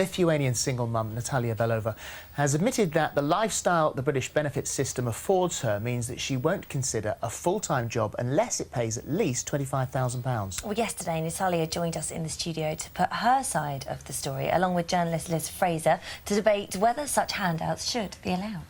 Lithuanian single mum Natalia Belova has admitted that the lifestyle the British benefits system affords her means that she won't consider a full-time job unless it pays at least £25,000. Well, yesterday, Natalia joined us in the studio to put her side of the story, along with journalist Liz Fraser, to debate whether such handouts should be allowed.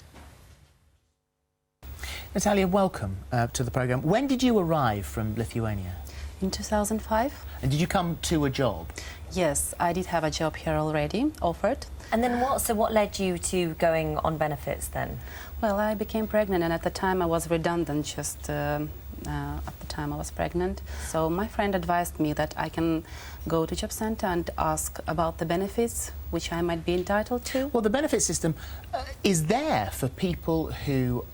Natalia, welcome to the programme. When did you arrive from Lithuania? In 2005. And did you come to a job? Yes, I did have a job here already, offered. And then what led you to going on benefits then? Well, I became pregnant, and at the time I was redundant just at the time I was pregnant. So my friend advised me that I can go to job centre and ask about the benefits which I might be entitled to. Well, the benefit system is there for people who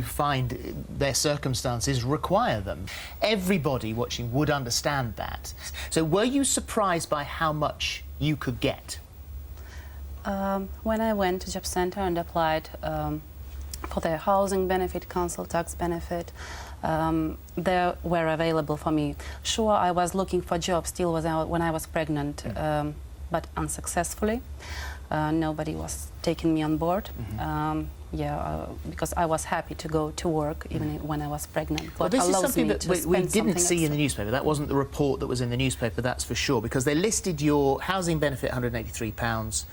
find their circumstances require them. Everybody watching would understand that. So were you surprised by how much you could get? When I went to job centre and applied for their housing benefit, council tax benefit, they were available for me. Sure, I was looking for jobs still when I was pregnant, but unsuccessfully. Nobody was taking me on board. Because I was happy to go to work even when I was pregnant. Well, this is something that we didn't see in the newspaper. That wasn't the report that was in the newspaper, that's for sure, because they listed your housing benefit £183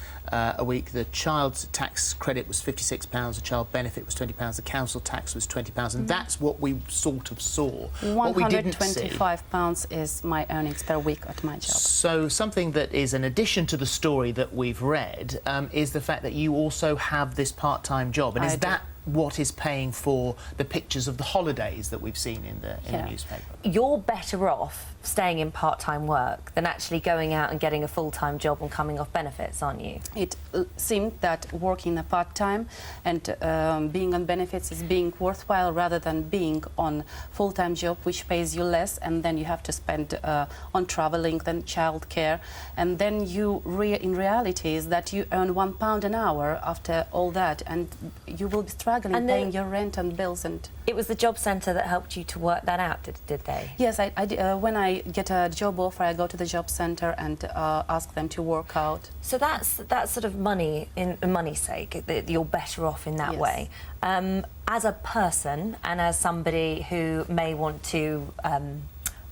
a week, the child tax credit was £56, the child benefit was £20, the council tax was £20, and that's what we sort of saw. What we didn't see. £125 is my earnings per week at my job. So something that is an addition to the story that we've read is the fact that you also have this part-time job. And is that what is paying for the pictures of the holidays that we've seen in the newspaper? You're better off staying in part-time work than actually going out and getting a full-time job and coming off benefits, aren't you? It seemed that working a part-time and being on benefits is being worthwhile rather than being on full-time job which pays you less, and then you have to spend on travelling, then childcare, and then in reality is that you earn £1 an hour after all that, and you will be struggling paying your rent and bills. And it was the job centre that helped you to work that out, did they? Yes, when I get a job offer, I go to the job centre and ask them to work out. So that's sort of money, in money's sake, that you're better off in that way. As a person and as somebody who may want to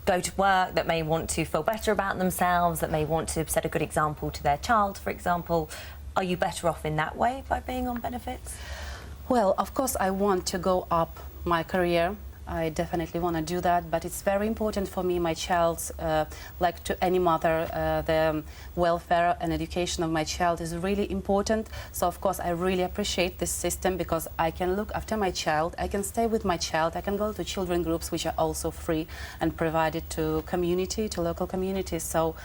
go to work, that may want to feel better about themselves, that may want to set a good example to their child, for example, are you better off in that way by being on benefits? Well, of course, I want to go up my career. I definitely want to do that, but it's very important for me, my child's, like to any mother, the welfare and education of my child is really important. So, of course, I really appreciate this system because I can look after my child, I can stay with my child, I can go to children groups which are also free and provided to community, to local communities. So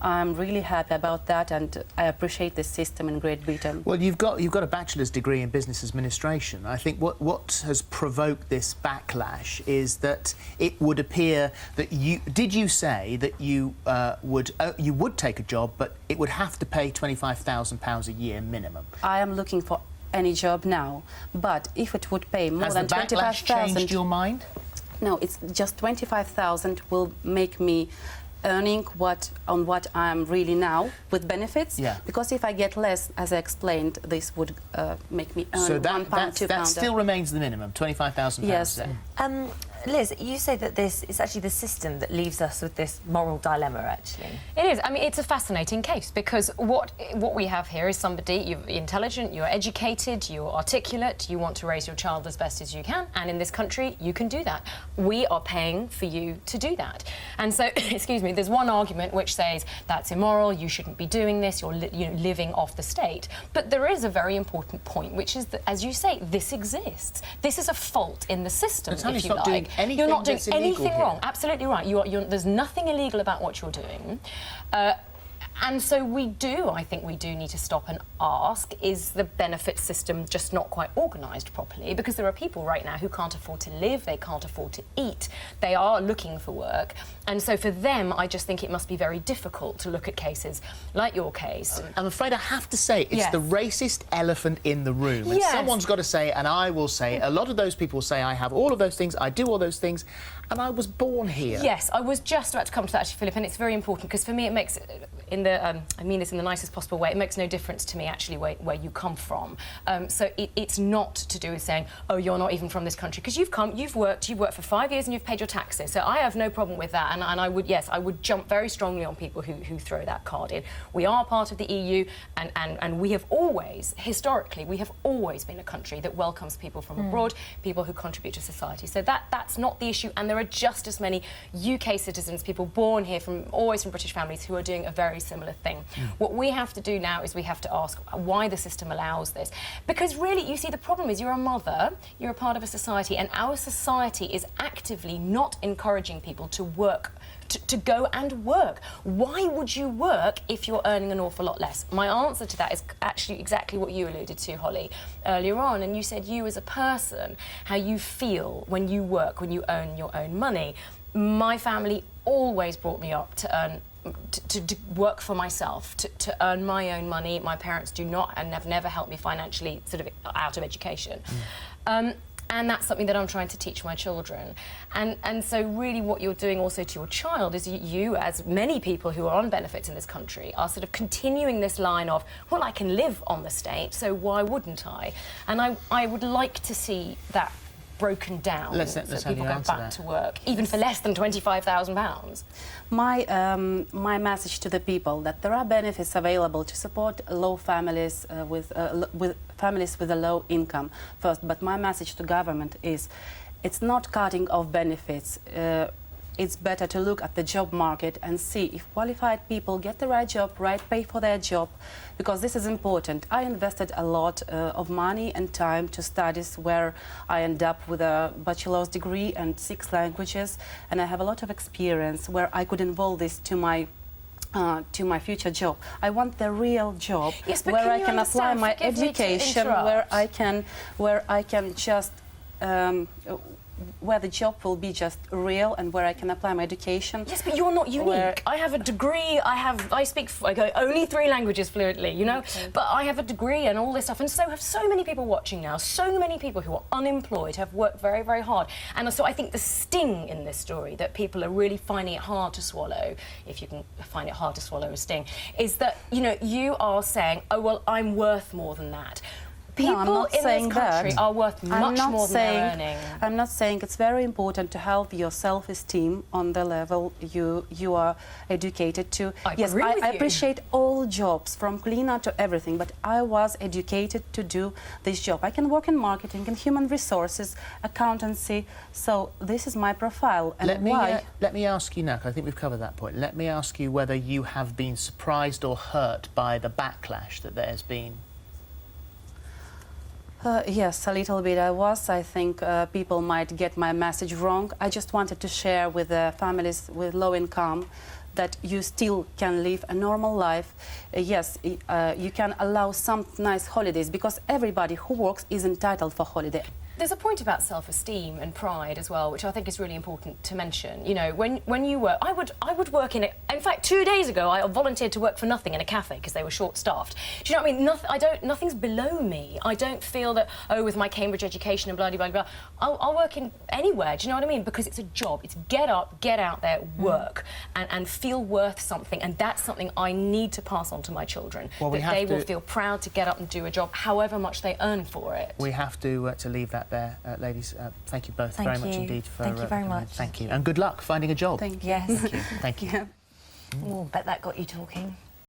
I'm really happy about that, and I appreciate this system in Great Britain. Well, you've got a bachelor's degree in business administration. I think what has provoked this backlash is that it would appear that you say that you would take a job, but it would have to pay £25,000 a year minimum. I am looking for any job now, but if it would pay more than £25,000... Has the backlash changed your mind? No, it's just £25,000 will make me earning what I'm really now with benefits. Because if I get less, as I explained, this would make me earn £1, £2. That still remains the minimum, £25,000. Yes. Liz, you say that this is actually the system that leaves us with this moral dilemma, actually. It is. I mean, it's a fascinating case because what we have here is somebody, you're intelligent, you're educated, you're articulate, you want to raise your child as best as you can, and in this country, you can do that. We are paying for you to do that. And so, excuse me, there's one argument which says that's immoral, you shouldn't be doing this, you're living off the state. But there is a very important point, which is that, as you say, this exists. This is a fault in the system, if you like. You're not doing anything wrong. Absolutely right. There's nothing illegal about what you're doing. And so I think we do need to stop and ask, is the benefit system just not quite organised properly? Because there are people right now who can't afford to live, they can't afford to eat, they are looking for work. And so for them, I just think it must be very difficult to look at cases like your case. I'm afraid I have to say, it's the racist elephant in the room. And someone's got to say, and I will say, a lot of those people say I have all of those things, I do all those things, and I was born here. Yes, I was just about to come to that, actually, Philip, and it's very important because for me it makes, I mean this in the nicest possible way, it makes no difference to me actually where you come from. So it's not to do with saying, oh, you're not even from this country, because you've worked for 5 years and you've paid your taxes. So I have no problem with that, and I would jump very strongly on people who throw that card in. We are part of the EU, and we have always, historically, we have always been a country that welcomes people from abroad, people who contribute to society. So that's not the issue, and there are just as many UK citizens, people born here always from British families, who are doing a very similar thing. What we have to do now is we have to ask why the system allows this. Because really, you see, the problem is you're a mother, you're a part of a society, and our society is actively not encouraging people to work, to go and work. Why would you work if you're earning an awful lot less? My answer to that is actually exactly what you alluded to, Holly, earlier on, and you said you as a person, how you feel when you work, when you earn your own money. My family always brought me up to earn, to work for myself, to earn my own money. My parents do not and have never helped me financially sort of out of education. And that's something that I'm trying to teach my children. And so really what you're doing also to your child is you, as many people who are on benefits in this country, are sort of continuing this line of, well, I can live on the state, so why wouldn't I? And I would like to see that broken down, let's so have people you go answer back that. to work, even for less than £25,000. My message to the people that there are benefits available to support low families with families with a low income first. But my message to government is, it's not cutting off benefits. It's better to look at the job market and see if qualified people get the right job, right pay for their job, because this is important. I invested a lot of money and time to studies where I end up with a bachelor's degree and 6 languages, and I have a lot of experience where I could involve this to my future job. I want the real job, yes, but where I can apply my education, where I can just where the job will be just real and where I can apply my education. Yes, but you're not unique. I have a degree, I speak only 3 languages fluently, you know, but I have a degree and all this stuff, and so have so many people watching now, so many people who are unemployed, have worked very, very hard. And so I think the sting in this story that people are really finding it hard to swallow, if you can find it hard to swallow a sting, is that, you know, you are saying, oh, well, I'm worth more than that. People in this country are worth much more than they're earning. I'm not saying it's very important to help your self-esteem on the level you are educated to. I agree with you. I appreciate all jobs, from cleaner to everything, but I was educated to do this job. I can work in marketing and human resources, accountancy, so this is my profile. And let me ask you now, 'cause I think we've covered that point. Let me ask you whether you have been surprised or hurt by the backlash that there's been. Yes, a little bit I was. I think people might get my message wrong. I just wanted to share with families with low income that you still can live a normal life. Yes, you can allow some nice holidays, because everybody who works is entitled for holiday. There's a point about self-esteem and pride as well, which I think is really important to mention. You know, when you work, I would work in in fact, 2 days ago, I volunteered to work for nothing in a cafe because they were short-staffed. Do you know what I mean? Nothing's below me. I don't feel that, oh, with my Cambridge education and blah, blah, blah, I'll work in anywhere. Do you know what I mean? Because it's a job. It's get up, get out there, work, and feel worth something. And that's something I need to pass on to my children. Well, that they will feel proud to get up and do a job, however much they earn for it. We have to leave that there, ladies. Thank you both very much indeed for Thank you very much. Thank you, and good luck finding a job. Thank you. Thank you. Thank you. Oh, bet that got you talking.